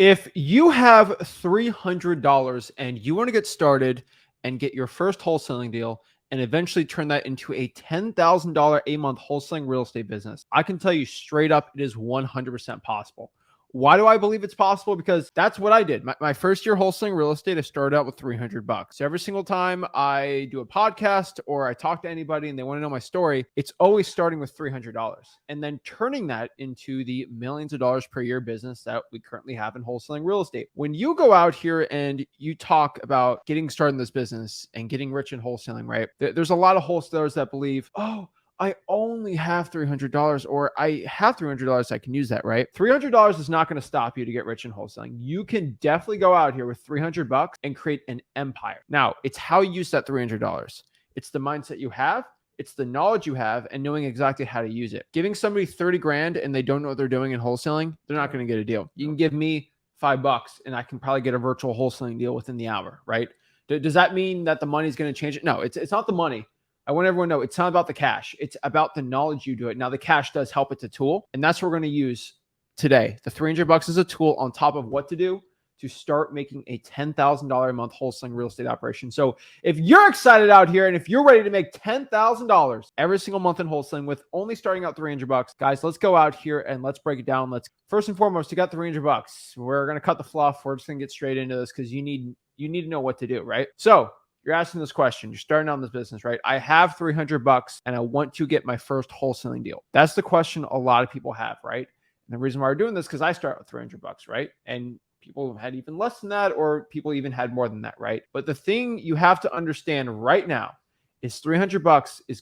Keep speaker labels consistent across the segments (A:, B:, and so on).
A: If you have $300 and you want to get started and get your first wholesaling deal and eventually turn that into a $10,000 a month wholesaling real estate business, I can tell you straight up, it is 100% possible. Why do I believe it's possible? Because that's what I did. My first year wholesaling real estate, I started out with $300. So every single time I do a podcast or I talk to anybody and they want to know my story, it's always starting with $300 and then turning that into the millions of dollars per year business that we currently have in wholesaling real estate. When you go out here and you talk about getting started in this business and getting rich in wholesaling, right? There's a lot of wholesalers that believe, oh, I only have $300 or I have $300. I can use that, right? $300 is not going to stop you to get rich in wholesaling. You can definitely go out here with $300 and create an empire. Now, it's how you use that $300. It's the mindset you have. It's the knowledge you have and knowing exactly how to use it. Giving somebody 30 grand and they don't know what they're doing in wholesaling, they're not going to get a deal. You can give me $5 and I can probably get a virtual wholesaling deal within the hour, right? Does that mean that the money is going to change it? No, it's not the money. I want everyone to know it's not about the cash. It's about the knowledge you do it. Now, the cash does help. It's a tool. And that's what we're going to use today. The $300 is a tool on top of what to do to start making a $10,000 a month wholesaling real estate operation. So if you're excited out here and if you're ready to make $10,000 every single month in wholesaling with only starting out $300, guys, let's go out here and let's break it down. Let's first and foremost, you got $300. We're going to cut the fluff. We're just going to get straight into this because you need to know what to do, right? So you're asking this question. You're starting out in this business, right? I have $300 and I want to get my first wholesaling deal. That's the question a lot of people have, right? And the reason why we're doing this because I start with $300, right? And people had even less than that, or people even had more than that, right? But the thing you have to understand right now is $300 is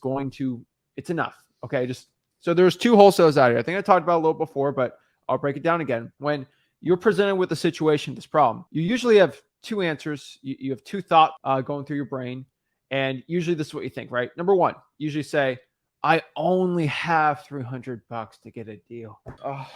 A: it's enough. Okay. So there's two wholesalers out here. I think I talked about it a little before, but I'll break it down again. When you're presented with a situation, this problem, you usually have two answers. You have two thoughts going through your brain. And usually this is what you think, right? Number one, usually say, I only have $300 to get a deal. Oh.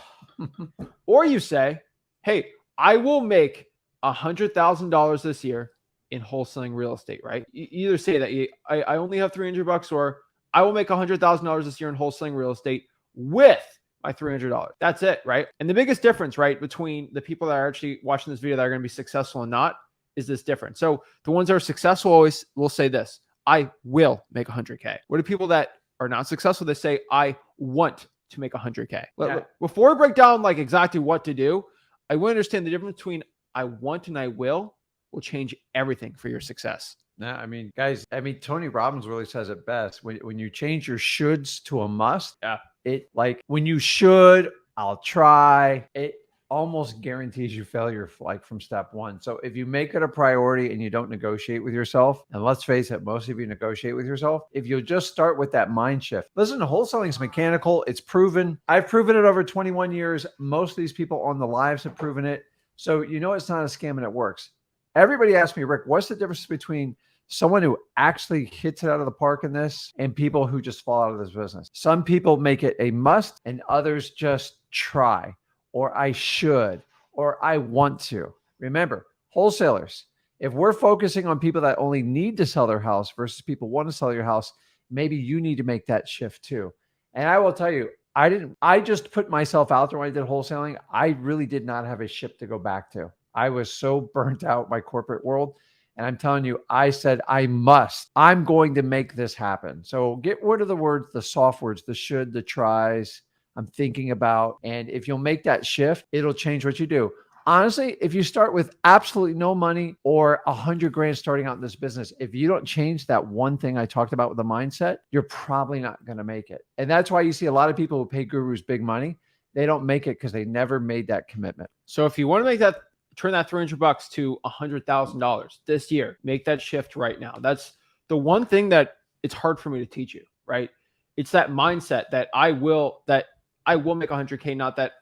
A: Or you say, hey, I will make $100,000 this year in wholesaling real estate, right? You either say that I only have $300 or I will make $100,000 this year in wholesaling real estate with my $300. That's it, right? And the biggest difference, right, between the people that are actually watching this video that are going to be successful and not is this difference. So the ones that are successful always will say this, I will make 100K. What do people that are not successful? They say, I want to make 100K. Yeah. Before we break down like exactly what to do, I want to understand the difference between I want and I will change everything for your success.
B: Yeah, I mean, guys, Tony Robbins really says it best. When you change your shoulds to a must, it like when you should, I'll try, it almost guarantees you failure like from step one. So if you make it a priority and you don't negotiate with yourself, and let's face it, most of you negotiate with yourself. If you'll just start with that mind shift. Listen, wholesaling is mechanical. It's proven. I've proven it over 21 years. Most of these people on the lives have proven it. So you know it's not a scam and it works. Everybody asks me, Rick, what's the difference between someone who actually hits it out of the park in this and people who just fall out of this business? Some people make it a must and others just try, or I should, or I want to. Remember, wholesalers, if we're focusing on people that only need to sell their house versus people want to sell your house, maybe you need to make that shift too. And I will tell you, I just put myself out there when I did wholesaling. I really did not have a ship to go back to. I was so burnt out by corporate world. And I'm telling you, I said, I'm going to make this happen. So get rid of the words, the soft words, the should, the tries, I'm thinking about. And if you'll make that shift, it'll change what you do. Honestly, if you start with absolutely no money or 100 grand starting out in this business, if you don't change that one thing I talked about with the mindset, you're probably not going to make it. And that's why you see a lot of people who pay gurus big money. They don't make it because they never made that commitment.
A: So if you want to turn that $300 to $100,000 this year, make that shift right now. That's the one thing that it's hard for me to teach you, right? It's that mindset that I will make 100K, not that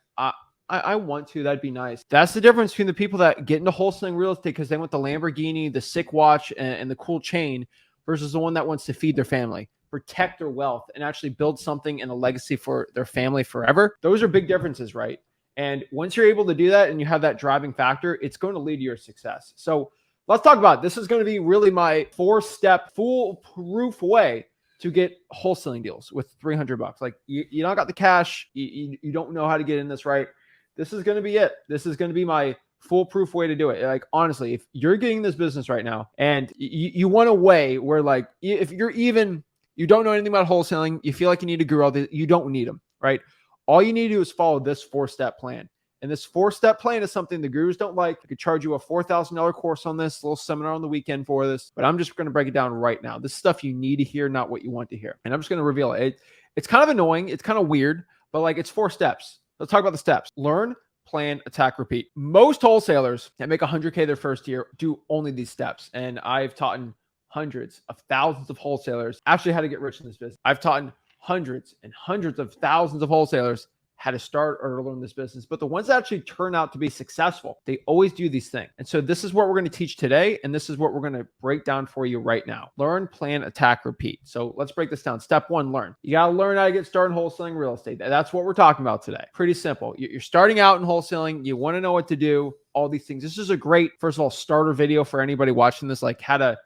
A: I want to, that'd be nice. That's the difference between the people that get into wholesaling real estate because they want the Lamborghini, the sick watch, and the cool chain versus the one that wants to feed their family, protect their wealth, and actually build something and a legacy for their family forever. Those are big differences, right? And once you're able to do that and you have that driving factor, it's going to lead to your success. So let's talk about it. This is going to be really my 4-step foolproof way to get wholesaling deals with $300. Like you don't got the cash. You don't know how to get in this right. This is going to be it. This is going to be my foolproof way to do it. Like, honestly, if you're getting this business right now and you want a way where, like, if you don't know anything about wholesaling, you feel like you need to grow, you don't need them, right? All you need to do is follow this 4-step plan. And this 4-step plan is something the gurus don't like. I could charge you a $4,000 course on this, little seminar on the weekend for this, but I'm just going to break it down right now. This is stuff you need to hear, not what you want to hear. And I'm just going to reveal it. It's kind of annoying. It's kind of weird, but like, it's 4 steps. Let's talk about the steps. Learn, plan, attack, repeat. Most wholesalers that make 100K their first year do only these steps. And I've taught hundreds of thousands of wholesalers actually how to get rich in this business. I've taught hundreds and hundreds of thousands of wholesalers how to start or to learn this business. But the ones that actually turn out to be successful, they always do these things. And so this is what we're going to teach today. And this is what we're going to break down for you right now. Learn, plan, attack, repeat. So let's break this down. Step 1, learn. You got to learn how to get started in wholesaling real estate. That's what we're talking about today. Pretty simple. You're starting out in wholesaling. You want to know what to do, all these things. This is a great, first of all, starter video for anybody watching this, like how to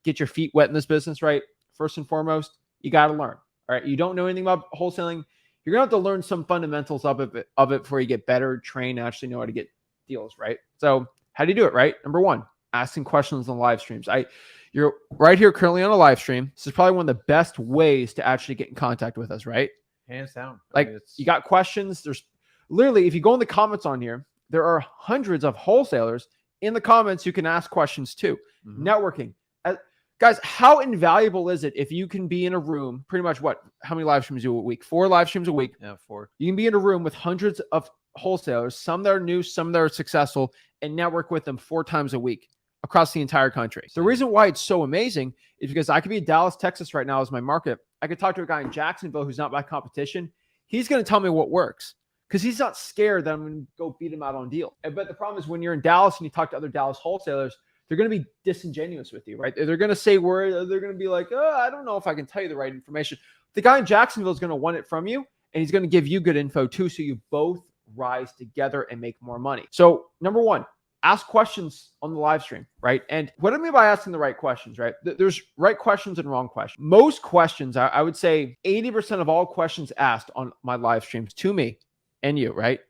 A: get your feet wet in this business, right? First and foremost, you got to learn. All right. You don't know anything about wholesaling. You're going to have to learn some fundamentals of it before you get better, train, and actually know how to get deals, right? So how do you do it, right? Number 1, asking questions on live streams. You're right here currently on a live stream. This is probably one of the best ways to actually get in contact with us, right?
B: Hands down.
A: Like, you got questions. There's literally, if you go in the comments on here, there are hundreds of wholesalers in the comments you can ask questions to. Networking. Guys, how invaluable is it if you can be in a room, pretty much how many live streams do you a week? 4 live streams a week.
B: Yeah, 4.
A: You can be in a room with hundreds of wholesalers, some that are new, some that are successful, and network with them 4 times a week across the entire country. The reason why it's so amazing is because I could be in Dallas, Texas right now as my market. I could talk to a guy in Jacksonville who's not my competition. He's going to tell me what works because he's not scared that I'm going to go beat him out on deal. But the problem is when you're in Dallas and you talk to other Dallas wholesalers, they're going to be disingenuous with you, right? They're going to say words. They're going to be like, I don't know if I can tell you the right information. The guy in Jacksonville is going to want it from you, and he's going to give you good info too, so you both rise together and make more money. So number 1, ask questions on the live stream, right? And what I mean by asking the right questions, right? There's right questions and wrong questions. Most questions, I would say 80% of all questions asked on my live streams to me and you, right?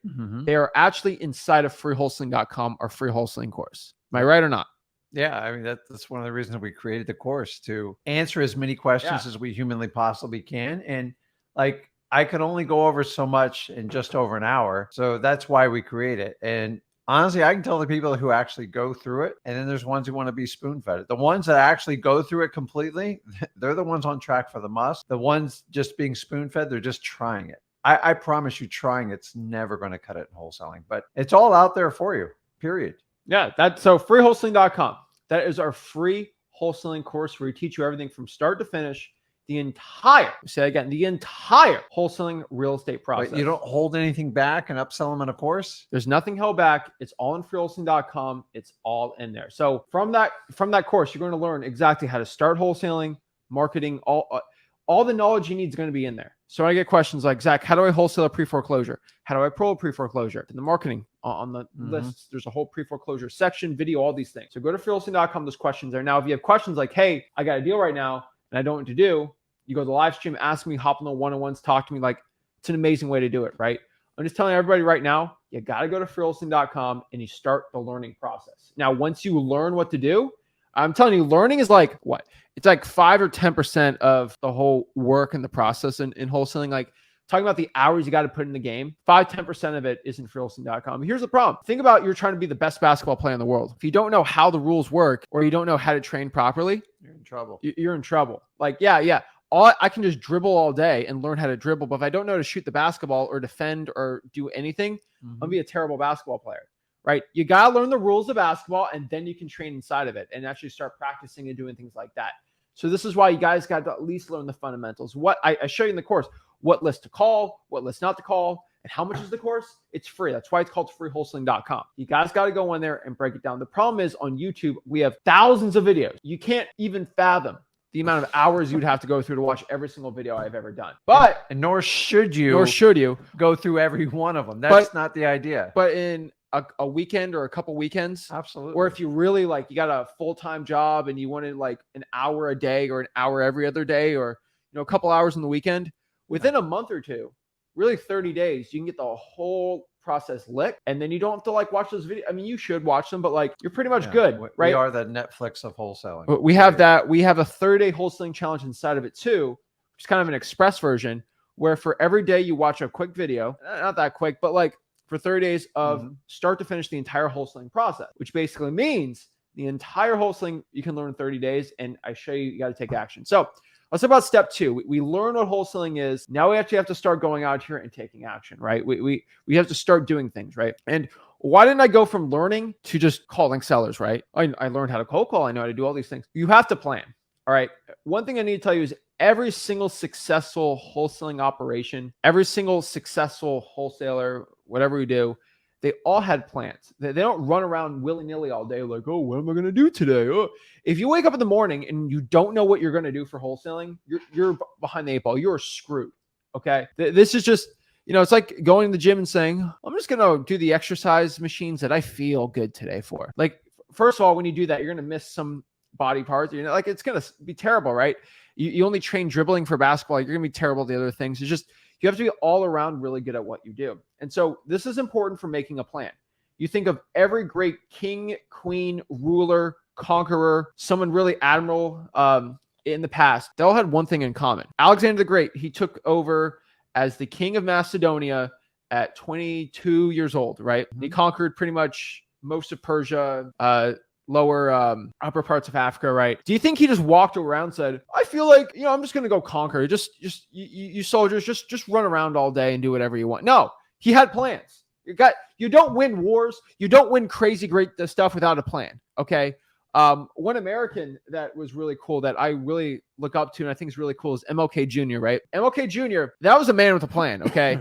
A: They are actually inside of freewholesaling.com or free wholesaling course. Am I right or not?
B: Yeah, I mean, that's one of the reasons we created the course, to answer as many questions as we humanly possibly can. And like, I could only go over so much in just over an hour. So that's why we create it. And honestly, I can tell the people who actually go through it, and then there's ones who want to be spoon-fed. The ones that actually go through it completely, they're the ones on track for the must. The ones just being spoon-fed, they're just trying it. I promise you, trying it's never going to cut it in wholesaling, but it's all out there for you, period.
A: Yeah, so freewholesaling.com. That is our free wholesaling course where we teach you everything from start to finish, the entire wholesaling real estate process.
B: But you don't hold anything back and upsell them in a course?
A: There's nothing held back. It's all in freewholesaling.com. It's all in there. So from that course, you're going to learn exactly how to start wholesaling, marketing, all the knowledge you need is going to be in there. So I get questions like, Zach, how do I wholesale a pre-foreclosure? How do I pro a pre-foreclosure? In the marketing on the lists, there's a whole pre-foreclosure section, video, all these things. So go to freewholesaling.com. There's questions there. Now, if you have questions like, hey, I got a deal right now and I don't know what to do, you go to the live stream, ask me, hop on the one-on-ones, talk to me. Like, it's an amazing way to do it, right? I'm just telling everybody right now, you got to go to freewholesaling.com and you start the learning process. Now, once you learn what to do, I'm telling you, learning is like what? It's like 5 or 10% of the whole work and the process in wholesaling. Like, talking about the hours you got to put in the game, 5-10% of it is in freewholesaling.com. Here's the problem. Think about, you're trying to be the best basketball player in the world. If you don't know how the rules work or you don't know how to train properly,
B: you're in trouble.
A: You're in trouble. Like, yeah. I can just dribble all day and learn how to dribble. But if I don't know how to shoot the basketball or defend or do anything, I'm going to be a terrible basketball player. Right? You got to learn the rules of basketball, and then you can train inside of it and actually start practicing and doing things like that. So this is why you guys got to at least learn the fundamentals. What I show you in the course, what list to call, what list not to call, and how much is the course? It's free. That's why it's called freewholesaling.com. You guys got to go in there and break it down. The problem is on YouTube, we have thousands of videos. You can't even fathom the amount of hours you'd have to go through to watch every single video I've ever done. But
B: and nor should you go through every one of them. That's not the idea.
A: But in a weekend or a couple weekends,
B: absolutely.
A: Or if you really like, you got a full-time job and you wanted like an hour a day or an hour every other day, or a couple hours on the weekend, within a month or two, really 30 days, you can get the whole process lick, and then you don't have to like watch those videos. I mean, you should watch them, but like you're pretty much
B: Yeah,
A: good, right?
B: We are the Netflix of wholesaling.
A: We have that. We have a 30-day wholesaling challenge inside of it too, which is kind of an express version where for every day you watch a quick video, not that quick, but like for 30 days of start to finish the entire wholesaling process, which basically means the entire wholesaling you can learn in 30 days. And I show you got to take action. So let's talk about step 2. We learn what wholesaling is. Now we actually have to start going out here and taking action, right? We have to start doing things, right? And why didn't I go from learning to just calling sellers, right? I learned how to cold call. I know how to do all these things. You have to plan. All right. One thing I need to tell you is every single successful wholesaling operation, every single successful wholesaler, whatever we do, they all had plans. They don't run around willy-nilly all day like, oh, what am I going to do today? Oh. If you wake up in the morning and you don't know what you're going to do for wholesaling, you're behind the 8 ball. You're screwed. Okay. This is just, it's like going to the gym and saying, I'm just going to do the exercise machines that I feel good today for. Like, first of all, when you do that, you're going to miss some body parts. Like it's going to be terrible, right? You only train dribbling for basketball. You're going to be terrible at the other things. It's just, you have to be all around really good at what you do. And so this is important for making a plan. You think of every great king, queen, ruler, conqueror, someone really admiral in the past. They all had one thing in common. Alexander the Great, he took over as the king of Macedonia at 22 years old, right? He conquered pretty much most of Persia, lower upper parts of Africa, right? Do you think he just walked around and said, I feel like, I'm just going to go conquer. Just you soldiers, just run around all day and do whatever you want. No, he had plans. You don't win wars. You don't win crazy great stuff without a plan. Okay. One American that was really cool that I really look up to and I think is really cool is MLK Jr., right? MLK Jr., that was a man with a plan. Okay.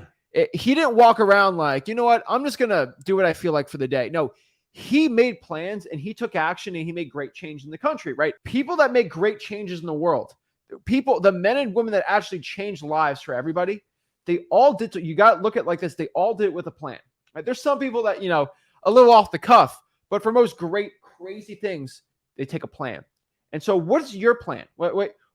A: He didn't walk around like, you know what? I'm just going to do what I feel like for the day. No, he made plans and he took action and he made great change in the country, right? People that make great changes in the world, the men and women that actually changed lives for everybody, they all did. You got to look at it like this. They all did it with a plan, right? There's some people that, a little off the cuff, but for most great, crazy things, they take a plan. And so what's your plan?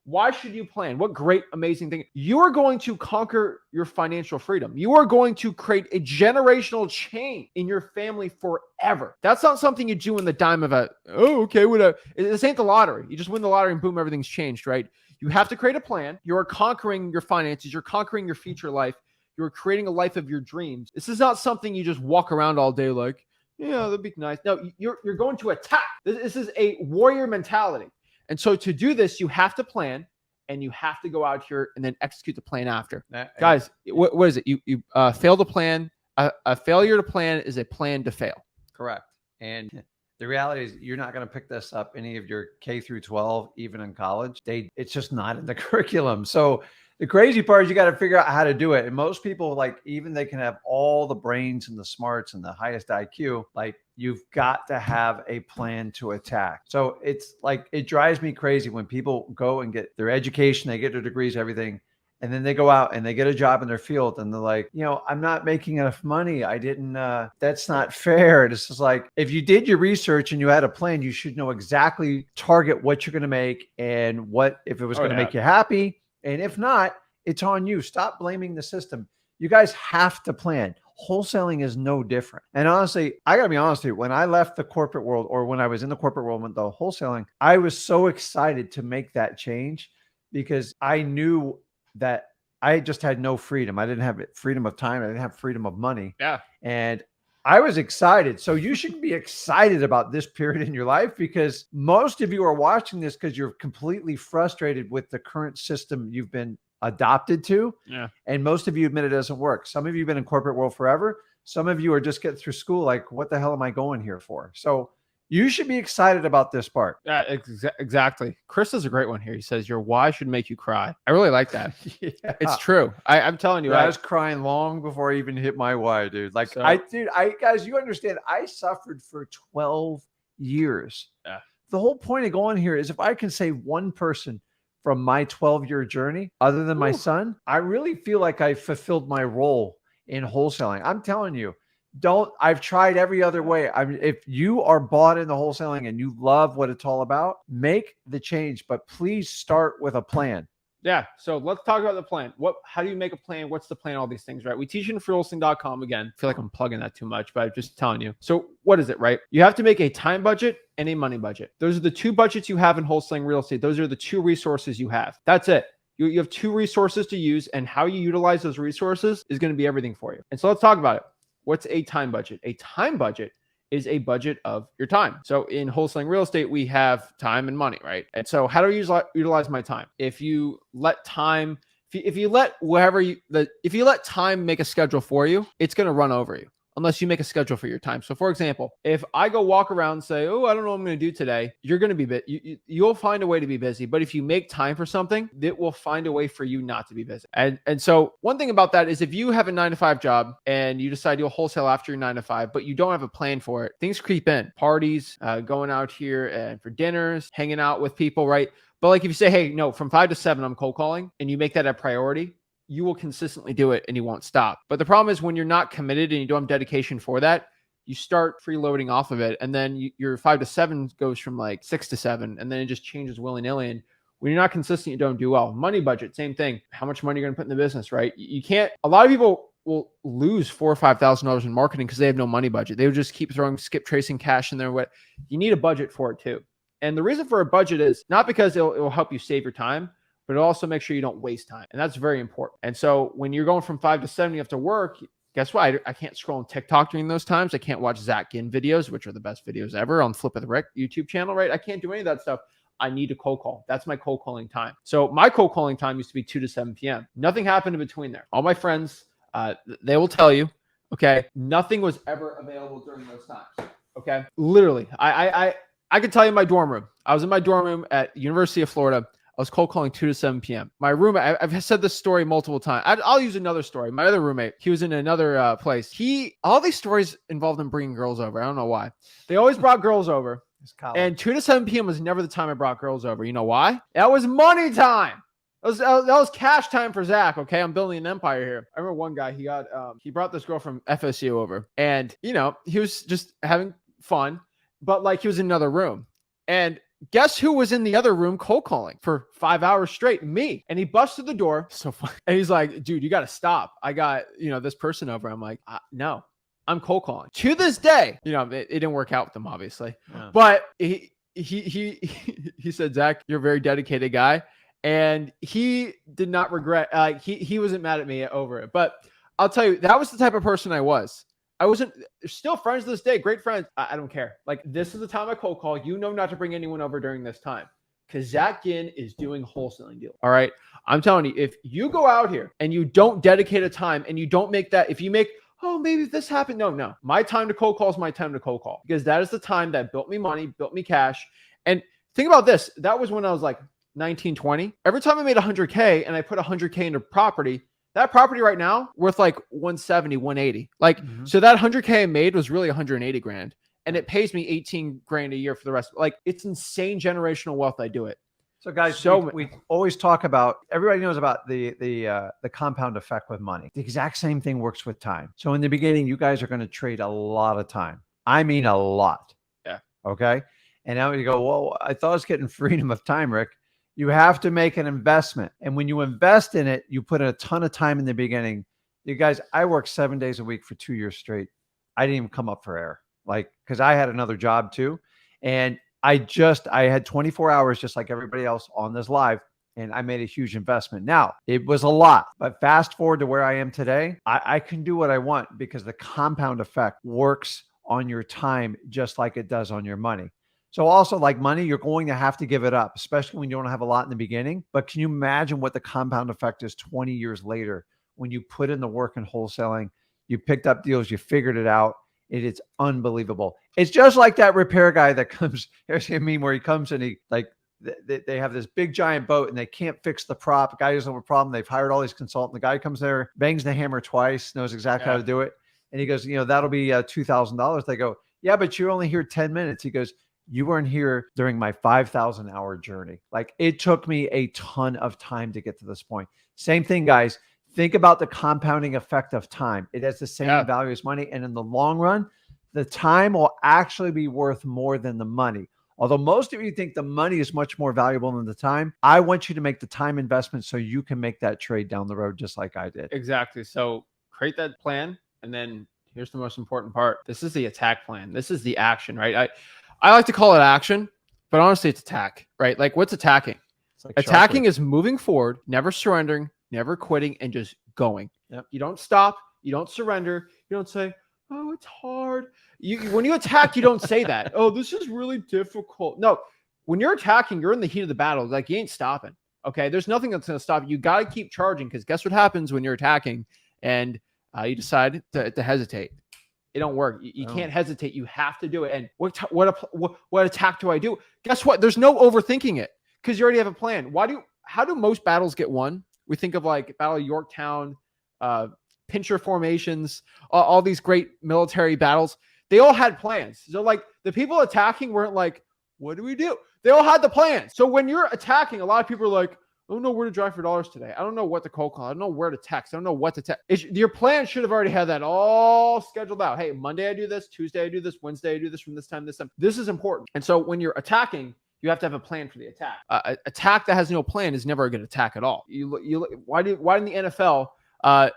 A: Why should you plan? What great, amazing thing. You are going to conquer your financial freedom. You are going to create a generational change in your family forever. That's not something you do in the dime of whatever. This ain't the lottery. You just win the lottery and boom, everything's changed, right? You have to create a plan. You are conquering your finances. You're conquering your future life. You're creating a life of your dreams. This is not something you just walk around all day like, yeah, that'd be nice. No, you're going to attack. This is a warrior mentality. And so to do this, you have to plan and you have to go out here and then execute the plan after. Guys, what is it? You fail to plan. A failure to plan is a plan to fail.
B: Correct. And the reality is you're not going to pick this up any of your K through 12, even in college. It's just not in the curriculum. So the crazy part is you got to figure out how to do it. And most people, like, even they can have all the brains and the smarts and the highest IQ, like, you've got to have a plan to attack. So it's like, it drives me crazy when people go and get their education, they get their degrees, everything, and then they go out and they get a job in their field and they're like, I'm not making enough money. That's not fair. This is like, if you did your research and you had a plan, you should know exactly target what you're going to make and if it was going to make you happy. And if not, it's on you. Stop blaming the system. You guys have to plan. Wholesaling is no different. And honestly, I got to be honest with you. When I left the corporate world, or when I was in the corporate world with the wholesaling, I was so excited to make that change because I knew that I just had no freedom. I didn't have freedom of time. I didn't have freedom of money.
A: Yeah.
B: And I was excited. So you should be excited about this period in your life because most of you are watching this because you're completely frustrated with the current system you've been adopted to.
A: Yeah.
B: And most of you admit it doesn't work. Some of you have been in corporate world forever. Some of you are just getting through school. Like, what the hell am I going here for? So you should be excited about this part.
A: Exactly. Chris is a great one here. He says, your why should make you cry. I really like that.
B: Yeah.
A: It's true. I'm telling you.
B: I was crying long before I even hit my why, dude. Like, guys, you understand, I suffered for 12 years.
A: Yeah.
B: The whole point of going here is if I can save one person from my 12-year journey, other than my son, I really feel like I fulfilled my role in wholesaling. I'm telling you, I've tried every other way. If you are bought in the wholesaling and you love what it's all about, make the change, but please start with a plan.
A: Yeah. So let's talk about the plan. How do you make a plan? What's the plan? All these things, right? We teach it in freeholding.com. Again, I feel like I'm plugging that too much, but I'm just telling you. So what is it, right? You have to make a time budget and a money budget. Those are the two budgets you have in wholesaling real estate. Those are the two resources you have. That's it. You have two resources to use, and how you utilize those resources is going to be everything for you. And so let's talk about it. What's a time budget? A time budget is a budget of your time. So in wholesaling real estate, we have time and money, right? And so how do I utilize my time? If you let time, if you let if you let time make a schedule for you, it's going to run over you unless you make a schedule for your time. So for example, if I go walk around and say, oh, I don't know what I'm going to do today, you're going to be you'll find a way to be busy. But if you make time for something, it will find a way for you not to be busy. And so one thing about that is if you have a 9-to-5 job and you decide you'll wholesale after your 9-to-5, but you don't have a plan for it, things creep in. Parties, going out here and for dinners, hanging out with people, right? But like if you say, hey, no, from 5 to 7, I'm cold calling, and you make that a priority, you will consistently do it and you won't stop. But the problem is when you're not committed and you don't have dedication for that, you start freeloading off of it. And then your 5 to 7 goes from like 6 to 7. And then it just changes willy-nilly. And when you're not consistent, you don't do well. Money budget, same thing. How much money you're going to put in the business, right? You can't, a lot of people will lose $4,000 or $5,000 in marketing because they have no money budget. They would just keep throwing skip tracing cash in there. You need a budget for it too. And the reason for a budget is not because it will help you save your time, but it also makes sure you don't waste time. And that's very important. And so when you're going from 5 to 7, you have to work. Guess what? I can't scroll on TikTok during those times. I can't watch Zach Ginn videos, which are the best videos ever on Flip of the Rick YouTube channel, right? I can't do any of that stuff. I need to cold call. That's my cold calling time. So my cold calling time used to be 2 to 7 p.m. Nothing happened in between there. All my friends, they will tell you, okay, nothing was ever available during those times. Okay. Literally, I could tell you my dorm room. I was in my dorm room at University of Florida. I was cold calling 2 to 7 p.m. My roommate, I've said this story multiple times. I'll use another story. My other roommate, he was in another place. All these stories involved him bringing girls over. I don't know why. They always brought girls over. And 2 to 7 p.m. was never the time I brought girls over. You know why? That was money time. That was cash time for Zach. Okay. I'm building an empire here. I remember one guy, he brought this girl from FSU over, and he was just having fun, but like he was in another room. And guess who was in the other room cold calling for 5 hours straight? Me. And he busted the door. So funny. And he's like, dude, you got to stop. I got, this person over. I'm like, no, I'm cold calling. To this day, it didn't work out with them, obviously. Yeah. But he said, Zach, you're a very dedicated guy. And he did not regret, he wasn't mad at me over it. But I'll tell you, that was the type of person I was. I wasn't still friends to this day. Great friends. I don't care. Like, this is the time I cold call. Not to bring anyone over during this time because Zach Ginn is doing wholesaling deals. All right. I'm telling you, if you go out here and you don't dedicate a time and you don't make that, if you make, oh, maybe this happened. No. My time to cold call is my time to cold call because that is the time that built me money, built me cash. And think about this. That was when I was like 19, 20. Every time I made 100K and I put 100K into property, that property right now worth like 170, 180. Like, so that 100K I made was really 180 grand. And it pays me 18 grand a year for the rest. Like, it's insane generational wealth. I do it.
B: So guys, we always talk about, everybody knows about the compound effect with money. The exact same thing works with time. So in the beginning, you guys are going to trade a lot of time. I mean, a lot.
A: Yeah.
B: Okay. And now you go, well, I thought I was getting freedom of time, Rick. You have to make an investment. And when you invest in it, you put a ton of time in the beginning. You guys, I worked 7 days a week for 2 years straight. I didn't even come up for air, because I had another job too. And I had 24 hours, just like everybody else on this live. And I made a huge investment. Now, it was a lot, but fast forward to where I am today, I can do what I want because the compound effect works on your time just like it does on your money. So also, like money, you're going to have to give it up, especially when you don't have a lot in the beginning. But can you imagine what the compound effect is 20 years later when you put in the work in wholesaling, you picked up deals, you figured it out. It's unbelievable. It's just like that repair guy that comes, here's what I mean, where he comes and they have this big giant boat and they can't fix the prop. The guy doesn't have a problem. They've hired all these consultants. The guy comes there, bangs the hammer twice, knows exactly how to do it. And he goes, that'll be $2,000. They go, yeah, but you're only here 10 minutes. He goes, you weren't here during my 5,000 hour journey. Like, it took me a ton of time to get to this point. Same thing, guys. Think about the compounding effect of time. It has the same value as money. And in the long run, the time will actually be worth more than the money. Although most of you think the money is much more valuable than the time, I want you to make the time investment so you can make that trade down the road just like I did.
A: Exactly. So create that plan, and then here's the most important part. This is the attack plan. This is the action, right? I like to call it action, but honestly, it's attack, right? Like, what's attacking?
B: Like
A: attacking is moving forward, never surrendering, never quitting, and just going.
B: Yep.
A: You don't stop. You don't surrender. You don't say, "Oh, it's hard." When you attack, you don't say that. "Oh, this is really difficult." No, when you're attacking, you're in the heat of the battle. Like, you ain't stopping. Okay, there's nothing that's going to stop you. You got to keep charging, because guess what happens when you're attacking and you decide to hesitate? It don't work. You can't hesitate. You have to do it. And what attack do I do? Guess what? There's no overthinking it, because you already have a plan. How do most battles get won? We think of like Battle of Yorktown, pincher formations, all these great military battles. They all had plans. So like the people attacking weren't like, what do we do? They all had the plan. So when you're attacking, a lot of people are like, I don't know where to drive for dollars today. I don't know what to cold call. I don't know where to text. I don't know what to text. Your plan should have already had that all scheduled out. Hey, Monday I do this. Tuesday I do this. Wednesday I do this from this time, this time. This is important. And so when you're attacking, you have to have a plan for the attack. Attack that has no plan is never a good attack at all. Why in the NFL,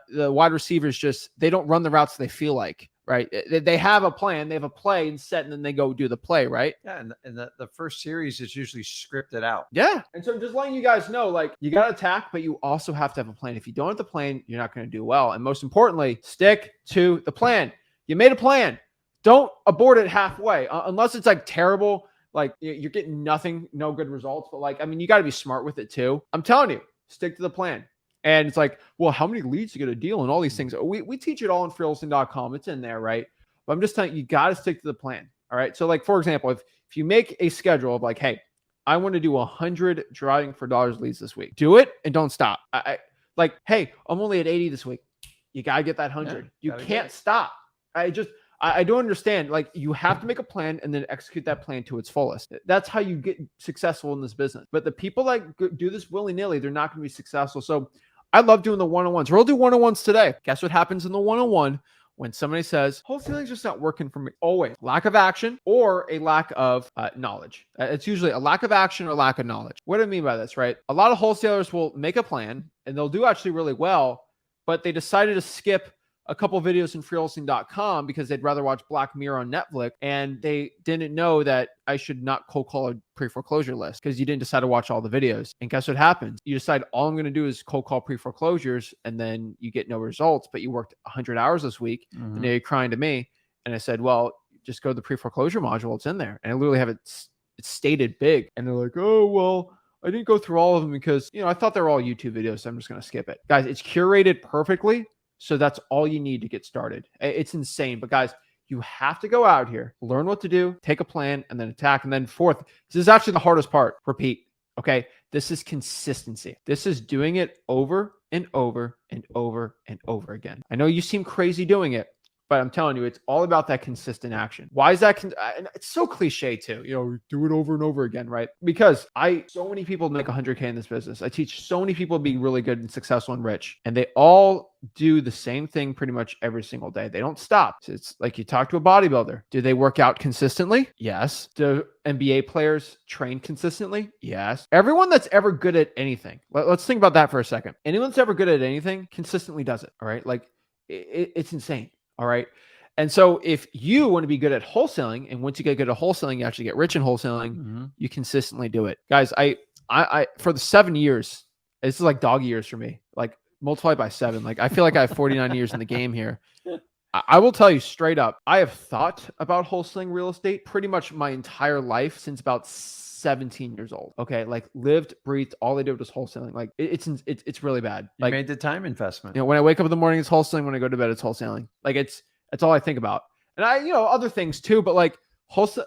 A: the wide receivers they don't run the routes they feel like, right? They have a plan, they have a play and set, and then they go do the play, right?
B: Yeah, and the first series is usually scripted out.
A: Yeah, and so just letting you guys know, like, you got to attack, but you also have to have a plan. If you don't have the plan, you're not going to do well. And most importantly, stick to the plan. You made a plan. Don't abort it halfway, unless it's like terrible. Like, you're getting nothing, no good results. But like, I mean, you got to be smart with it too. I'm telling you, stick to the plan. And it's like, well, how many leads to get a deal and all these things? We teach it all on freeholding.com. It's in there, right? But I'm just telling you, got to stick to the plan. All right. So like, for example, if you make a schedule of like, hey, I want to do 100 driving for dollars leads this week, do it and don't stop. Like, hey, I'm only at 80 this week. You got to get that 100. You can't stop. I don't understand. Like, you have to make a plan and then execute that plan to its fullest. That's how you get successful in this business. But the people that do this willy-nilly, they're not going to be successful. So I love doing the one-on-ones. We'll do one-on-ones today. Guess what happens in the one-on-one when somebody says, wholesaling's just not working for me? Always lack of action or a lack of knowledge. It's usually a lack of action or lack of knowledge. What do I mean by this, right? A lot of wholesalers will make a plan and they'll do actually really well, but they decided to skip a couple of videos in freeholding.com because they'd rather watch Black Mirror on Netflix, and they didn't know that I should not cold call a pre-foreclosure list because you didn't decide to watch all the videos. And guess what happens? You decide all I'm going to do is cold call pre-foreclosures, and then you get no results, but you worked 100 hours this week, and now you're crying to me. And I said, well, just go to the pre-foreclosure module. It's in there. And I literally have it's stated big. And they're like, oh, well, I didn't go through all of them because, I thought they were all YouTube videos, so I'm just going to skip it. Guys, it's curated perfectly. So that's all you need to get started. It's insane. But guys, you have to go out here, learn what to do, take a plan, and then attack. And then fourth, this is actually the hardest part. Repeat. Okay. This is consistency. This is doing it over and over and over and over again. I know you seem crazy doing it, but I'm telling you, it's all about that consistent action. Why is that? It's so cliche too. Do it over and over again, right? Because so many people make 100K in this business. I teach so many people to be really good and successful and rich, and they all do the same thing pretty much every single day. They don't stop. It's like you talk to a bodybuilder. Do they work out consistently? Yes. Do NBA players train consistently? Yes. Everyone that's ever good at anything, let's think about that for a second. Anyone that's ever good at anything consistently does it. All right. Like it's insane. All right. And so if you want to be good at wholesaling, and once you get good at wholesaling, you actually get rich in wholesaling, you consistently do it. Guys, I for the 7 years, this is like dog years for me, like multiplied by 7. Like I feel like I have 49 years in the game here. I will tell you straight up, I have thought about wholesaling real estate pretty much my entire life since about 17 years old. Okay. Like lived, breathed, all I did was wholesaling. Like it's really bad.
B: You
A: Like
B: made the time investment.
A: when I wake up in the morning, it's wholesaling. When I go to bed, it's wholesaling. Like that's all I think about. And other things too, but like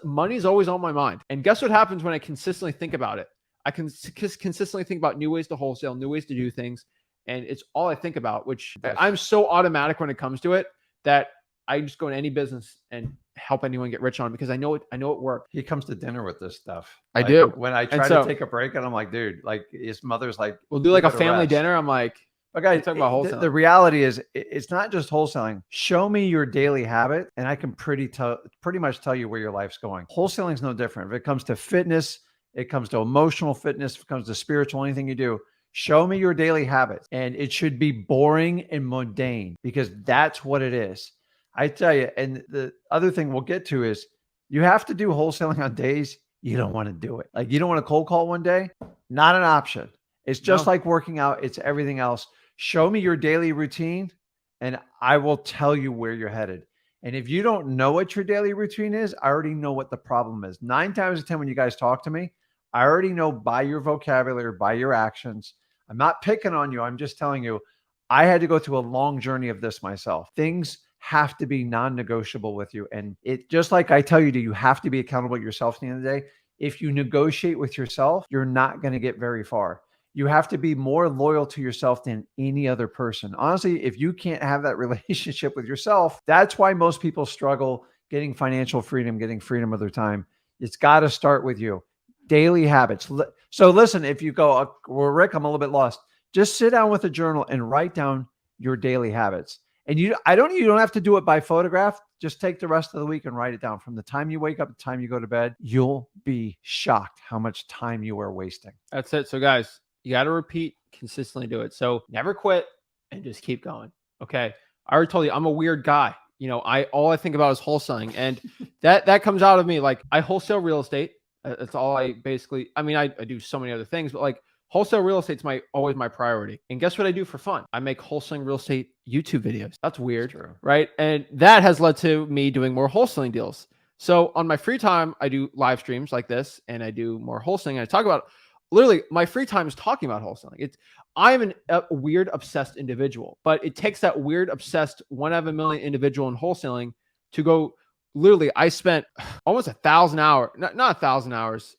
A: money is always on my mind. And guess what happens when I consistently think about it? I can consistently think about new ways to wholesale, new ways to do things. And it's all I think about, which I'm so automatic when it comes to it that I just go in any business and help anyone get rich on because I know it works.
B: He comes to dinner with this stuff.
A: I do.
B: When I try to take a break and I'm like, dude, like his mother's like,
A: we'll do like a family dinner. I'm like,
B: But guys,
A: talking about wholesaling.
B: the reality is it's not just wholesaling. Show me your daily habit and I can pretty much tell you where your life's going. Wholesaling is no different. If it comes to fitness, it comes to emotional fitness, if it comes to spiritual, anything you do, show me your daily habits. And it should be boring and mundane because that's what it is. I tell you, and the other thing we'll get to is you have to do wholesaling on days you don't want to do it. Like you don't want to cold call one day, not an option. It's just like working out. It's everything else. Show me your daily routine and I will tell you where you're headed. And if you don't know what your daily routine is, I already know what the problem is. 9 times out of 10, when you guys talk to me, I already know by your vocabulary, by your actions. I'm not picking on you. I'm just telling you, I had to go through a long journey of this myself. Things have to be non-negotiable with you. And it just like I tell you, you have to be accountable to yourself at the end of the day. If you negotiate with yourself, you're not going to get very far. You have to be more loyal to yourself than any other person. Honestly, if you can't have that relationship with yourself, that's why most people struggle getting financial freedom, getting freedom of their time. It's got to start with you. Daily habits. So listen, if you go, well, Rick, I'm a little bit lost. Just sit down with a journal and write down your daily habits. And you don't have to do it by photograph. Just take the rest of the week and write it down. From the time you wake up to the time you go to bed, you'll be shocked how much time you are wasting.
A: That's it. So guys, you got to repeat, consistently do it. So never quit and just keep going. Okay. I already told you I'm a weird guy. You know, all I think about is wholesaling, and that comes out of me. Like I wholesale real estate. That's all I basically, I mean, I do so many other things, but like wholesale real estate's always my priority. And guess what I do for fun? I make wholesaling real estate YouTube videos. That's weird, right? And that has led to me doing more wholesaling deals. So on my free time, I do live streams like this, and I do more wholesaling. And I talk about literally my free time is talking about wholesaling. I'm a weird obsessed individual, but it takes that weird obsessed 1 out of a million individual in wholesaling to go. Literally, I spent almost 1,000 hours, not 1,000 hours,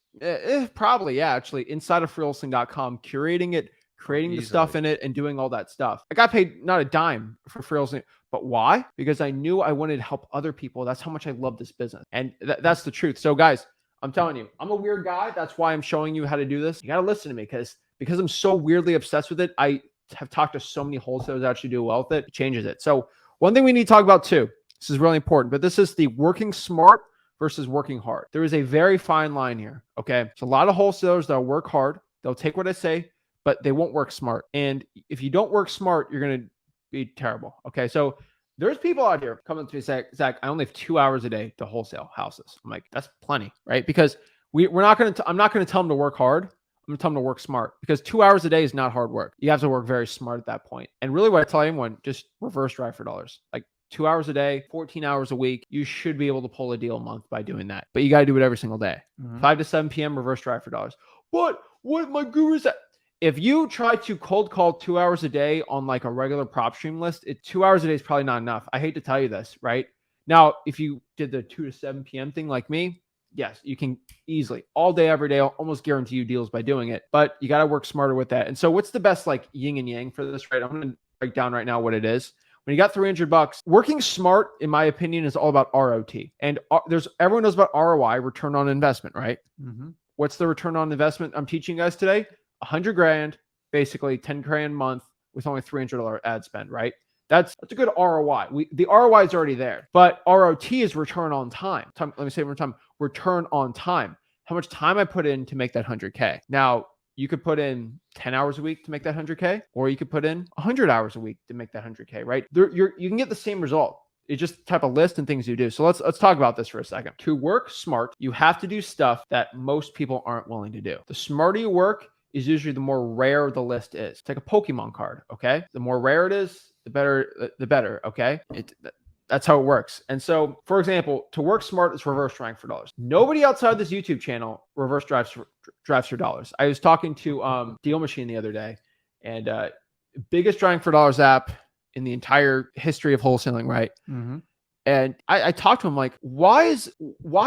A: probably, yeah, actually, inside of freewholesaling.com, curating it, creating the stuff in it, and doing all that stuff. I got paid not a dime for freewholesaling, but why? Because I knew I wanted to help other people. That's how much I love this business. And that's the truth. So guys, I'm telling you, I'm a weird guy. That's why I'm showing you how to do this. You got to listen to me because I'm so weirdly obsessed with it. I have talked to so many wholesalers that actually do well with it. It changes it. So one thing we need to talk about too, this is really important, but this is the working smart versus working hard. There is a very fine line here, okay? So a lot of wholesalers, they'll work hard. They'll take what I say, but they won't work smart. And if you don't work smart, you're going to be terrible, okay? So there's people out here coming to me saying, Zach, I only have 2 hours a day to wholesale houses. I'm like, that's plenty, right? Because I'm not going to tell them to work hard. I'm going to tell them to work smart because 2 hours a day is not hard work. You have to work very smart at that point. And really what I tell anyone, just reverse drive for dollars. Like 2 hours a day, 14 hours a week, you should be able to pull a deal a month by doing that. But you got to do it every single day. 5 to 7 p.m. reverse drive for dollars. But what my guru said, if you try to cold call 2 hours a day on like a regular prop stream list, 2 hours a day is probably not enough. I hate to tell you this, right? Now, if you did the 2 to 7 p.m. thing like me, yes, you can easily all day, every day, I'll almost guarantee you deals by doing it, but you got to work smarter with that. And so what's the best like yin and yang for this, right? I'm going to break down right now what it is. When you got $300, working smart, in my opinion, is all about ROT. And everyone knows about ROI, return on investment, right? What's the return on investment I'm teaching you guys today? 100 grand, basically 10 grand a month with only $300 ad spend, right? That's a good ROI. The ROI is already there, but ROT is return on time. Let me say it one more time. Return on time. How much time I put in to make that 100K. Now, you could put in 10 hours a week to make that 100K, or you could put in 100 hours a week to make that 100K, right? You can get the same result. It's just the type of list and things you do. So let's talk about this for a second. To work smart, you have to do stuff that most people aren't willing to do. The smarter you work is usually the more rare the list is. It's like a Pokemon card, okay? The more rare it is, the better, okay? That's how it works. And so, for example, to work smart is reverse driving for dollars. Nobody outside this YouTube channel reverse drives for dollars. I was talking to Deal Machine the other day, and biggest driving for dollars app in the entire history of wholesaling, right? And I talked to him like, why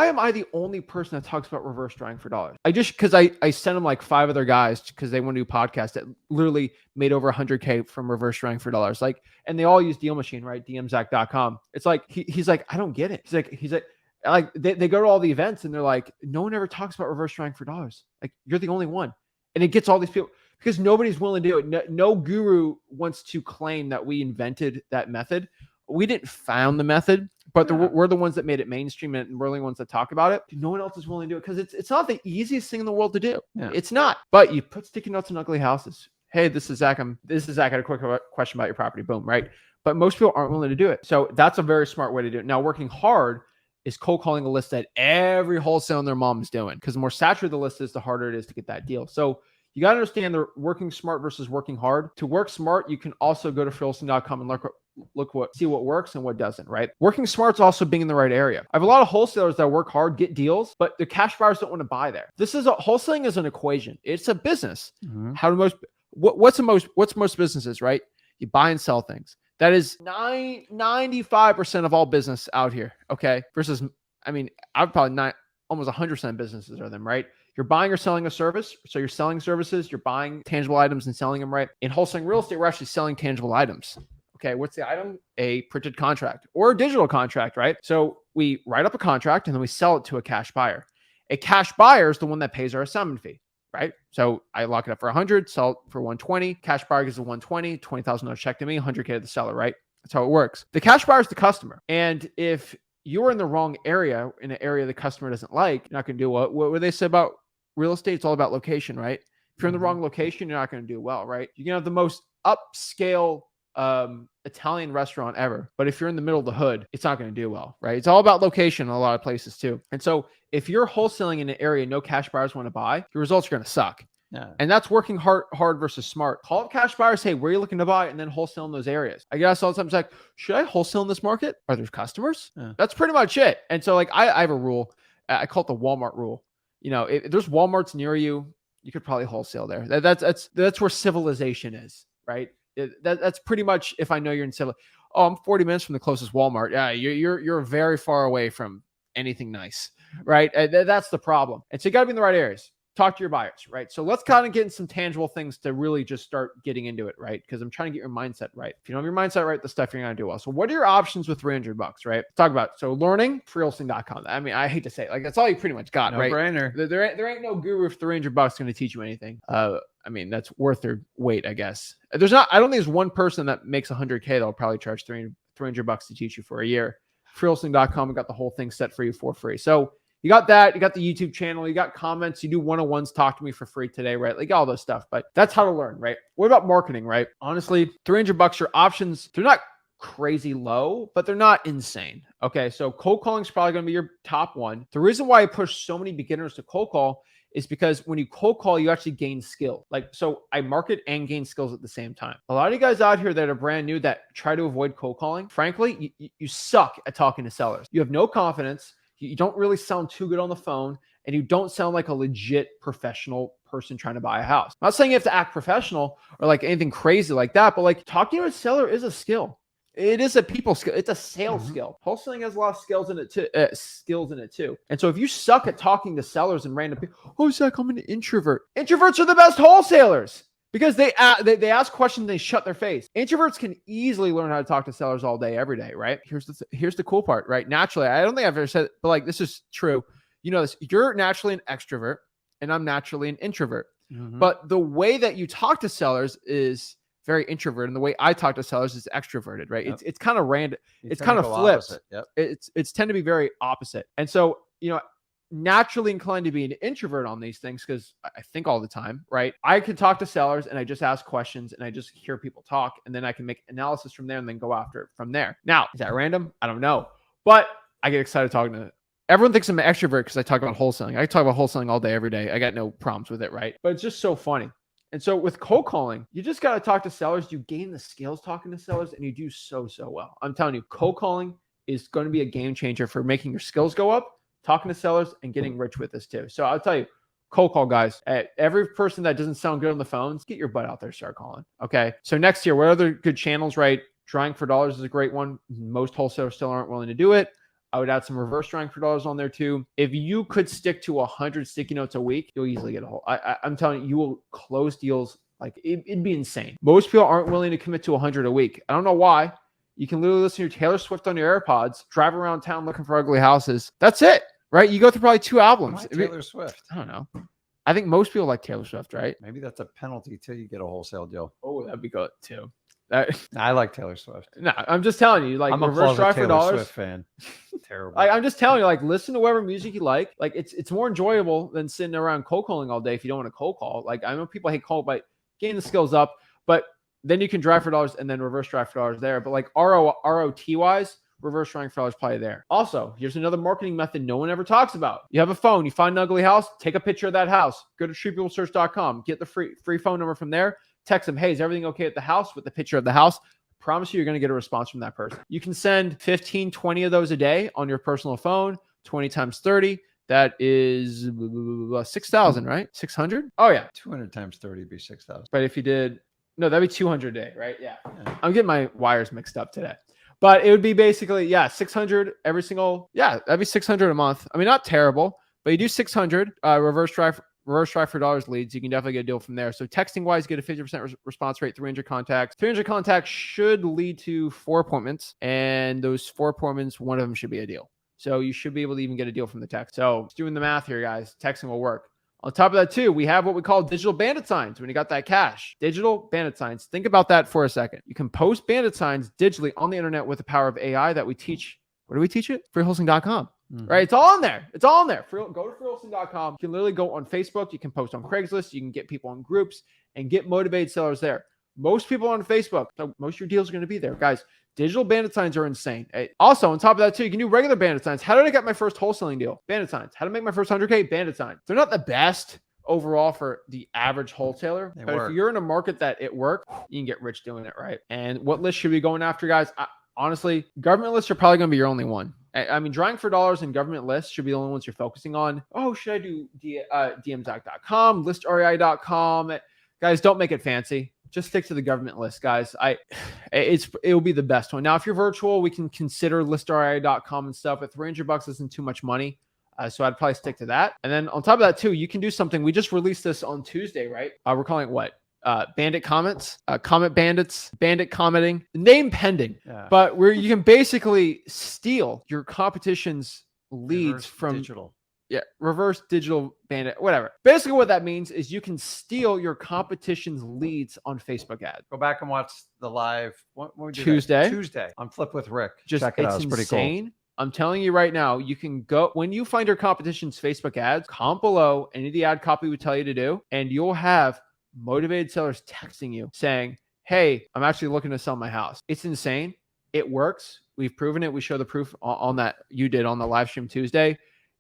A: am I the only person that talks about reverse driving for dollars? Because I sent him like 5 other guys because they want to do podcasts that literally made over 100K from reverse driving for dollars. Like, and they all use Deal Machine, right? DMZack.com. It's like, he's like, I don't get it. He's like, they go to all the events and they're like, no one ever talks about reverse driving for dollars. Like, you're the only one. And it gets all these people because nobody's willing to do it. No guru wants to claim that we invented that method. We didn't found the method, but we're the ones that made it mainstream, and we're the ones that talk about it. No one else is willing to do it because it's not the easiest thing in the world to do. Yeah. It's not. But you put sticky notes in ugly houses. Hey, this is Zach. I got a quick question about your property. Boom, right? But most people aren't willing to do it. So that's a very smart way to do it. Now, working hard is cold calling a list that every wholesale and their mom is doing, because the more saturated the list is, the harder it is to get that deal. So you got to understand the working smart versus working hard. To work smart, you can also go to wholesaling.com and see what works and what doesn't, right? Working smart is also being in the right area. I have a lot of wholesalers that work hard, get deals, but the cash buyers don't want to buy there. Wholesaling is an equation. It's a business. Mm-hmm. What's most businesses, right? You buy and sell things. That is 95% of all business out here, okay? Versus, I mean, I'd probably almost 100% businesses are them, right? You're buying or selling a service. So you're selling services, you're buying tangible items and selling them, right? In wholesaling real estate, we're actually selling tangible items. Okay, what's the item? A printed contract or a digital contract, right? So we write up a contract and then we sell it to a cash buyer. A cash buyer is the one that pays our assignment fee, right? So I lock it up for 100, sell it for 120. Cash buyer gives a 120, $20,000 check to me, 100K to the seller, right? That's how it works. The cash buyer is the customer. And if you're in the wrong area, in an area the customer doesn't like, you're not going to do well. What would they say about real estate? It's all about location, right? If you're in the wrong location, you're not going to do well, right? You can have the most upscale Italian restaurant ever, but if you're in the middle of the hood, it's not going to do well, right? It's all about location in a lot of places too. And so if you're wholesaling in an area no cash buyers want to buy, your results are going to suck. Yeah. And that's working hard versus smart. Call up cash buyers, hey, where are you looking to buy? And then wholesale in those areas. I guess all the time it's like, should I wholesale in this market? Are there customers? Yeah. That's pretty much it. And so like I have a rule. I call it the Walmart rule. You know, if there's Walmarts near you, you could probably wholesale there. That's where civilization is, right? That's pretty much if I know you're in civil. Oh, I'm 40 minutes from the closest Walmart. Yeah, you're very far away from anything nice, right? That's the problem. And so you got to be in the right areas. Talk to your buyers, right? So let's kind of get in some tangible things to really just start getting into it, right? Because I'm trying to get your mindset right. If you don't have your mindset right, the stuff you're going to do well. So what are your options with $300, right? Talk about, so learning, freeholesaling.com. I mean, I hate to say it, like that's all you pretty much got, right?
B: No-brainer.
A: There ain't no guru for $300 going to teach you anything. I mean, that's worth their weight, I guess. I don't think there's one person that makes 100K that'll probably charge $300 to teach you for a year. Freeholesaling.com, we got the whole thing set for you for free. So you got that. You got the YouTube channel. You got comments. You do one-on-ones. Talk to me for free today, right? Like all this stuff. But that's how to learn, right? What about marketing, right? Honestly, $300, your options, they're not crazy low, but they're not insane. Okay, so cold calling is probably going to be your top one. The reason why I push so many beginners to cold call is because when you cold call, you actually gain skill. Like, so I market and gain skills at the same time. A lot of you guys out here that are brand new that try to avoid cold calling, frankly, you suck at talking to sellers. You have no confidence. You don't really sound too good on the phone, and you don't sound like a legit professional person trying to buy a house. I'm not saying you have to act professional or like anything crazy like that, but like talking to a seller is a skill. It is a people skill. It's a sales skill. Wholesaling has a lot of skills in it too. And so if you suck at talking to sellers and random people, oh, Zach, I'm an introvert. Introverts are the best wholesalers. Because they ask questions, they shut their face. Introverts can easily learn how to talk to sellers all day, every day, right? Here's the cool part, right? Naturally, I don't think I've ever said it, but like this is true. You know this. You're naturally an extrovert, and I'm naturally an introvert. Mm-hmm. But the way that you talk to sellers is very introverted, and the way I talk to sellers is extroverted, right? Yep. It's kind of random. It's kind of flipped. Yep. It's tend to be very opposite, and so naturally inclined to be an introvert on these things because I think all the time, right? I can talk to sellers and I just ask questions and I just hear people talk, and then I can make analysis from there and then go after it from there. Now, is that random? I don't know, but I get excited talking to everyone. Thinks I'm an extrovert because I talk about wholesaling. I talk about wholesaling all day, every day. I got no problems with it, right? But it's just so funny. And so with cold calling, you just got to talk to sellers. You gain the skills talking to sellers and you do so well. I'm telling you, cold calling is going to be a game changer for making your skills go up, talking to sellers, and getting rich with this too. So I'll tell you, cold call, guys. Every person that doesn't sound good on the phones, get your butt out there, start calling. Okay. So next year, what other good channels, right? Drawing for dollars is a great one. Most wholesalers still aren't willing to do it. I would add some reverse drawing for dollars on there too. If you could stick to 100 sticky notes a week, you'll easily get a whole. I'm telling you, you will close deals like it'd be insane. Most people aren't willing to commit to 100 a week. I don't know why. You can literally listen to Taylor Swift on your AirPods, drive around town looking for ugly houses. That's it. Right? You go through probably 2 albums.
B: Why Taylor Swift?
A: I don't know. I think most people like Taylor Swift, right?
B: Maybe that's a penalty till you get a wholesale deal.
A: Oh, that'd be good too.
B: I like Taylor Swift.
A: No, I'm just telling you, like
B: I'm a
A: reverse
B: closet
A: drive for
B: Taylor
A: dollars.
B: Swift fan. Terrible.
A: I'm just telling you, like listen to whatever music you like. Like it's more enjoyable than sitting around cold calling all day if you don't want to cold call. Like I know people hate cold, but getting the skills up. But then you can drive for dollars and then reverse drive for dollars there. But like ROT wise, reverse driving for dollars probably there. Also, here's another marketing method no one ever talks about. You have a phone, you find an ugly house, take a picture of that house. Go to streetpeoplesearch.com, get the free phone number from there. Text them, hey, is everything okay at the house with the picture of the house? Promise you're going to get a response from that person. You can send 15, 20 of those a day on your personal phone, 20 times 30. That is 6,000, right? 600? Oh, yeah.
B: 200 times 30 would be 6,000.
A: But if you did, no, that'd be 200 a day, right? Yeah. I'm getting my wires mixed up today. But it would be basically, 600 every single, that'd be 600 a month. I mean, not terrible, but you do 600 reverse drive for dollars leads, you can definitely get a deal from there. So texting wise, get a 50% response rate, 300 contacts. 300 contacts should lead to 4 appointments. And those 4 appointments, one of them should be a deal. So you should be able to even get a deal from the text. So just doing the math here, guys, texting will work. On top of that, too, we have what we call digital bandit signs when you got that cash. Digital bandit signs. Think about that for a second. You can post bandit signs digitally on the internet with the power of AI that we teach. Where do we teach it? Freewholesaling.com. Right? It's all in there. It's all in there. Go to freewholesaling.com. You can literally go on Facebook. You can post on Craigslist. You can get people in groups and get motivated sellers there. Most people on Facebook. So most of your deals are going to be there. Guys, digital bandit signs are insane. Also, on top of that, too, you can do regular bandit signs. How did I get my first wholesaling deal? Bandit signs. How to make my first 100K? Bandit signs. They're not the best overall for the average wholesaler. But if you're in a market that it works, you can get rich doing it, right? And what list should we be going after, guys? Honestly, government lists are probably going to be your only one. I mean, drawing for dollars and government lists should be the only ones you're focusing on. Oh, should I do dmzac.com, listrei.com? Guys, don't make it fancy. Just stick to the government list, guys. It will be the best one. Now, if you're virtual, we can consider listrei.com and stuff. At $300 isn't too much money. So I'd probably stick to that. And then on top of that, too, you can do something. We just released this on Tuesday, right? We're calling it what? Bandit comments, comment bandits, bandit commenting, name pending. But where you can basically steal your competition's leads from
B: digital.
A: Reverse digital bandit, whatever. Basically what that means is you can steal your competition's leads on Facebook ads.
B: Go back and watch the live Tuesday on Flip with Rick. Check it out. It's pretty cool.
A: I'm telling you right now, you can go when you find your competition's Facebook ads, comment below any of the ad copy would tell you to do, and you'll have motivated sellers texting you saying, hey, I'm actually looking to sell my house. It's insane. It works. We've proven it. We show the proof on that you did on the live stream Tuesday.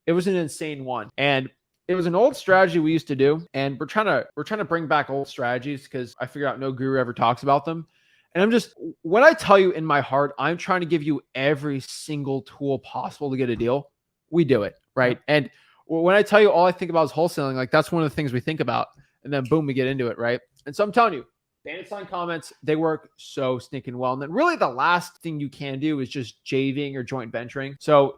A: It was an insane one. And it was an old strategy we used to do. And we're trying to bring back old strategies because I figure out no guru ever talks about them. And when I tell you in my heart, I'm trying to give you every single tool possible to get a deal. We do it, right? And when I tell you all I think about is wholesaling, like that's one of the things we think about. And then boom, we get into it, right? And so I'm telling you, bandit sign comments, they work so stinking well. And then really the last thing you can do is just JVing or joint venturing. So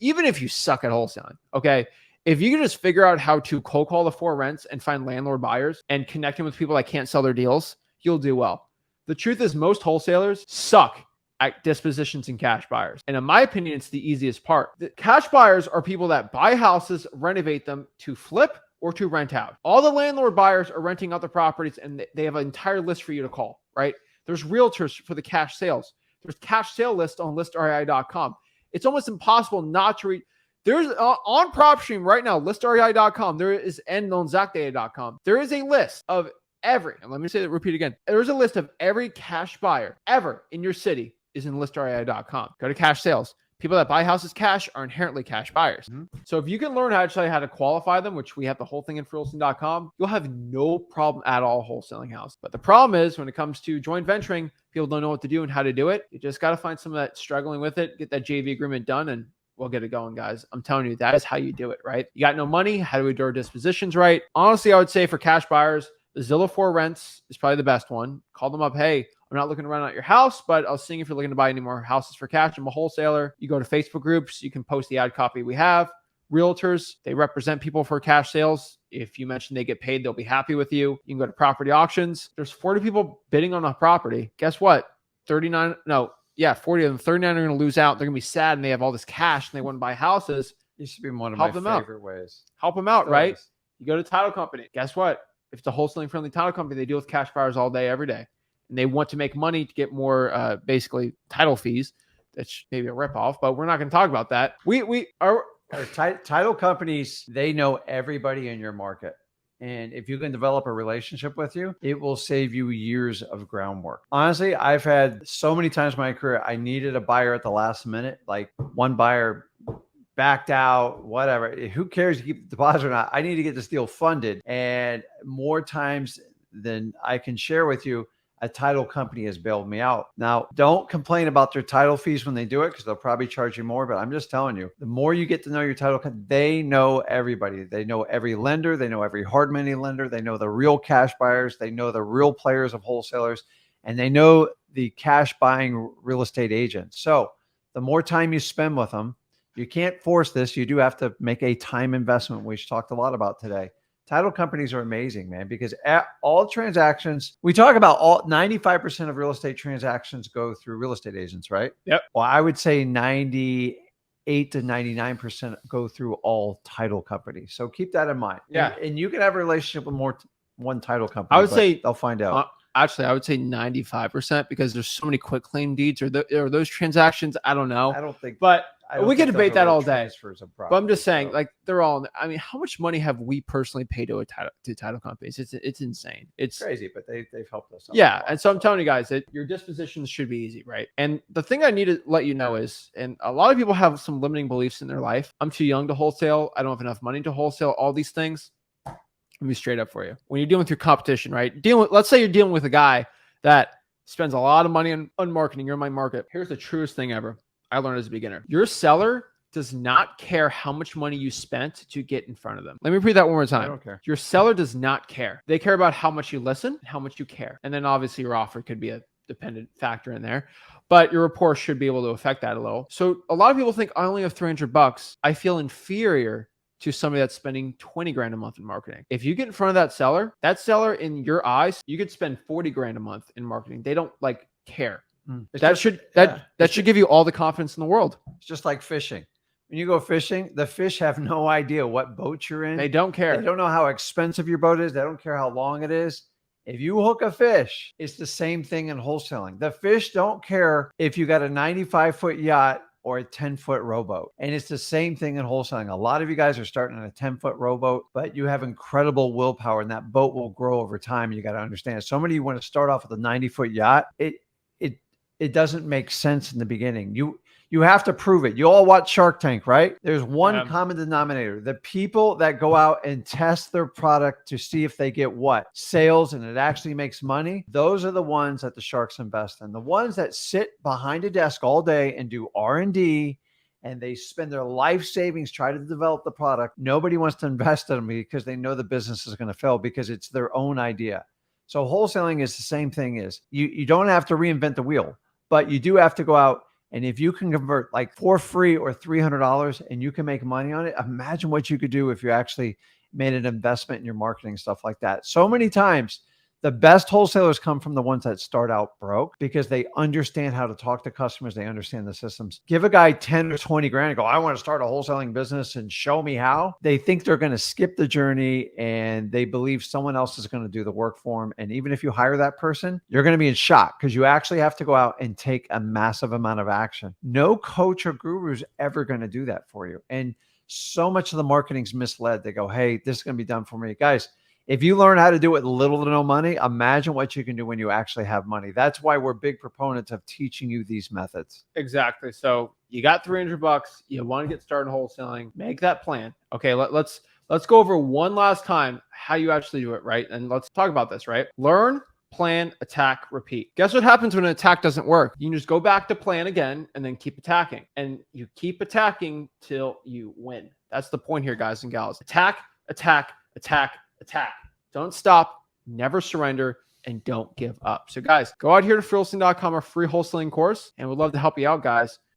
A: even if you suck at wholesaling, okay, if you can just figure out how to cold call the 4 rents and find landlord buyers and connecting with people that can't sell their deals, you'll do well. The truth is most wholesalers suck at dispositions and cash buyers. And in my opinion, it's the easiest part. The cash buyers are people that buy houses, renovate them to flip or to rent out. All the landlord buyers are renting out the properties and they have an entire list for you to call, right? There's realtors for the cash sales. There's cash sale list on listrei.com. It's almost impossible not to read. There's on PropStream right now, listrei.com. There is and on zachdata.com. There is a list of and let me say that, repeat again. There's a list of every cash buyer ever in your city is in listrei.com. Go to cash sales. People that buy houses cash are inherently cash buyers. So if you can learn how to qualify them, which we have the whole thing in freewholesaling.com, you'll have no problem at all wholesaling house. But the problem is when it comes to joint venturing, people don't know what to do and how to do it. You just got to find someone that's struggling with it, get that JV agreement done, and we'll get it going, guys. I'm telling you, that is how you do it, right? You got no money. How do we do our dispositions right? Honestly, I would say for cash buyers, the Zillow 4 rents is probably the best one. Call them up. Hey, I'm not looking to rent out your house, but I was seeing if you're looking to buy any more houses for cash. I'm a wholesaler. You go to Facebook groups. You can post the ad copy we have. Realtors, they represent people for cash sales. If you mention they get paid, they'll be happy with you. You can go to property auctions. There's 40 people bidding on a property. Guess what? 40 of them, 39 are going to lose out. They're going to be sad and they have all this cash and they want to buy houses.
B: Used to be one of my favorite ways.
A: Help them out, right? You go to title company. Guess what? If it's a wholesaling friendly title company, they deal with cash buyers all day, every day. And they want to make money to get more basically title fees. That's maybe a ripoff, but we're not going to talk about that. We are
B: Title companies, they know everybody in your market. And if you can develop a relationship with you, it will save you years of groundwork. Honestly, I've had so many times in my career, I needed a buyer at the last minute. Like one buyer backed out, whatever. Who cares if you keep the deposit or not? I need to get this deal funded. And more times than I can share with you, a title company has bailed me out. Now, don't complain about their title fees when they do it, because they'll probably charge you more. But I'm just telling you, the more you get to know your title company, they know everybody. They know every lender. They know every hard money lender. They know the real cash buyers. They know the real players of wholesalers, and they know the cash buying real estate agents. So the more time you spend with them, you can't force this. You do have to make a time investment, which we talked a lot about today. Title companies are amazing, man, because all transactions, we talk about all 95% of real estate transactions go through real estate agents, right?
A: Yep.
B: Well, I would say 98 to 99% go through all title companies. So keep that in mind.
A: Yeah.
B: And you can have a relationship with one title company.
A: I would say
B: they'll find out.
A: Actually, I would say 95%, because there's so many quick claim deeds or those transactions. I don't know.
B: I don't think,
A: but we can
B: think
A: debate
B: those
A: that
B: are
A: all day.
B: transfers of
A: But I'm just
B: property,
A: saying,
B: so.
A: like, they're all. I mean, how much money have we personally paid to title companies? It's insane. It's
B: Crazy, but they've helped us out a
A: yeah.
B: lot,
A: And so I'm
B: so.
A: telling you guys that your dispositions should be easy, right? And the thing I need to let you know is, and a lot of people have some limiting beliefs in their life. I'm too young to wholesale. I don't have enough money to wholesale. All these things. Let me be straight up for you. When you're dealing with your competition, right? Let's say you're dealing with a guy that spends a lot of money on marketing. You're in my market. Here's the truest thing ever I learned as a beginner. Your seller does not care how much money you spent to get in front of them. Let me repeat that one more time.
B: I don't care.
A: Your seller does not care. They care about how much you listen and how much you care. And then obviously your offer could be a dependent factor in there, but your rapport should be able to affect that a little. So a lot of people think, I only have $300. I feel inferior to somebody that's spending 20 grand a month in marketing. If you get in front of that seller in your eyes, you could spend 40 grand a month in marketing. They don't like care. That should give you all the confidence in the world.
B: It's just like fishing. When you go fishing, the fish have no idea what boat you're in.
A: They don't care.
B: They don't know how expensive your boat is. They don't care how long it is. If you hook a fish, it's the same thing in wholesaling. The fish don't care if you got a 95-foot yacht or a 10-foot rowboat. And it's the same thing in wholesaling. A lot of you guys are starting on a 10-foot rowboat, but you have incredible willpower, and that boat will grow over time. You got to understand. So many of you want to start off with a 90-foot yacht. It doesn't make sense in the beginning. You have to prove it. You all watch Shark Tank, right? There's one common denominator. The people that go out and test their product to see if they get what? Sales, and it actually makes money. Those are the ones that the sharks invest in. The ones that sit behind a desk all day and do R&D, and they spend their life savings trying to develop the product. Nobody wants to invest in them because they know the business is going to fail because it's their own idea. So wholesaling is the same thing. Is you don't have to reinvent the wheel, but you do have to go out. And if you can convert like for free or $300 and you can make money on it, imagine what you could do if you actually made an investment in your marketing, stuff like that. So many times, the best wholesalers come from the ones that start out broke because they understand how to talk to customers. They understand the systems. Give a guy 10 or 20 grand and go, I want to start a wholesaling business and show me how. They think they're going to skip the journey, and they believe someone else is going to do the work for them. And even if you hire that person, you're going to be in shock because you actually have to go out and take a massive amount of action. No coach or guru is ever going to do that for you. And so much of the marketing's misled. They go, hey, this is going to be done for me. Guys, if you learn how to do it with little to no money, imagine what you can do when you actually have money. That's why we're big proponents of teaching you these methods.
A: Exactly. So you got $300. You want to get started in wholesaling. Make that plan. Okay, let's go over one last time how you actually do it, right? And let's talk about this, right? Learn, plan, attack, repeat. Guess what happens when an attack doesn't work? You can just go back to plan again and then keep attacking. And you keep attacking till you win. That's the point here, guys and gals. Attack, attack, attack, attack. Don't stop, never surrender, and don't give up. So guys, go out here to freewholesaling.com, our free wholesaling course, and we'd love to help you out, guys.